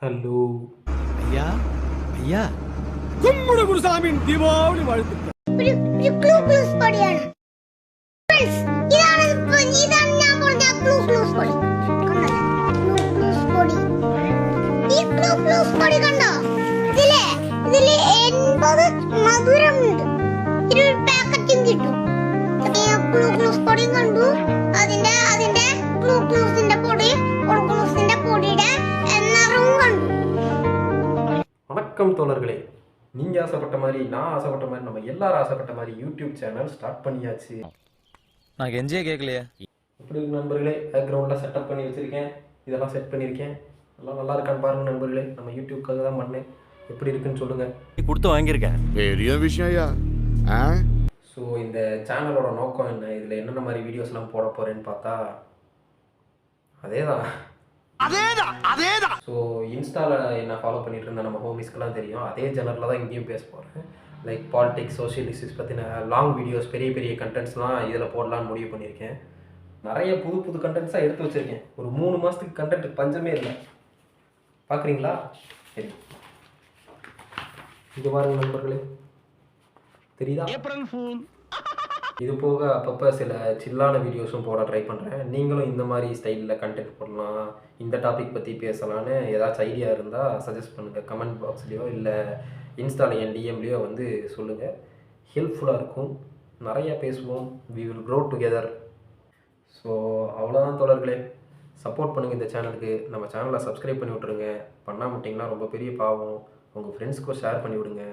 Hello ஐயா ஐயா கும்பிடு குருசாமியின் தீபாவளி வாழ்த்துக்கள். வணக்கம் தோழர்களே, நீங்கள் ஆசைப்பட்ட மாதிரி நான் ஆசைப்பட்ட மாதிரி நம்ம எல்லாரும் ஆசைப்பட்ட மாதிரி யூடியூப் சேனல் ஸ்டார்ட் பண்ணியாச்சு. நான் கெஞ்சியே கேட்கலையே. எப்படி இருக்கு நண்பர்களே? பேக்ரவுண்டில் செட்டப் பண்ணி வச்சுருக்கேன், இதெல்லாம் செட் பண்ணியிருக்கேன். எல்லாம் நல்லா இருக்கான்னு பாருங்கள் நண்பர்களே. நம்ம யூடியூப்காக தான் பண்ணேன். எப்படி இருக்குன்னு சொல்லுங்கள். கொடுத்து வாங்கியிருக்கேன். பெரிய விஷயம். ஸோ இந்த சேனலோட நோக்கம் என்ன, இதில் என்னென்ன மாதிரி வீடியோஸ்லாம் போட போகிறேன்னு பார்த்தா அதேதான். ஸோ இன்ஸ்டாவில் என்ன ஃபாலோ பண்ணிட்டு இருந்தால் நம்ம ஹோமிஸ்க்கெலாம் தெரியும். அதே ஜெனரில் தான் இங்கேயும் பேச போகிறேன். லைக் பாலிடிக்ஸ், சோஷியல் இஷ்யூஸ் பற்றின லாங் வீடியோஸ், பெரிய பெரிய கண்டென்ட்ஸ்லாம் இதில் போடலான்னு முடிவு பண்ணியிருக்கேன். நிறைய புது புது கண்டென்ட்ஸாக எடுத்து வச்சுருக்கேன். ஒரு 3 மாதத்துக்கு கண்டென்ட் பஞ்சமே இல்லை. பார்க்குறீங்களா? சரி, இது பாருங்க நண்பர்களே, தெரியுதா? இது போக அப்பப்போ சில சில்லான வீடியோஸும் போட ட்ரை பண்ணுறேன். நீங்களும் இந்த மாதிரி ஸ்டைலில் கண்டென்ட் போடலாம், இந்த டாபிக் பற்றி பேசலான்னு ஏதாச்சும் ஐடியா இருந்தால் சஜஸ்ட் பண்ணுங்கள். கமெண்ட் பாக்ஸ்லேயோ இல்லை இன்ஸ்டாவில் என் டிஎம்லேயோ வந்து சொல்லுங்கள். ஹெல்ப்ஃபுல்லாக இருக்கும். நிறையா பேசுவோம். We will grow together. So அவ்வளோதான் தோழர்களே. சப்போர்ட் பண்ணுங்கள் இந்த சேனலுக்கு. நம்ம சேனலை சப்ஸ்கிரைப் பண்ணி விட்ருங்க. பண்ணாமட்டிங்கன்னா ரொம்ப பெரிய பாவம். உங்கள் ஃப்ரெண்ட்ஸ்க்கும் ஷேர் பண்ணி விடுங்க.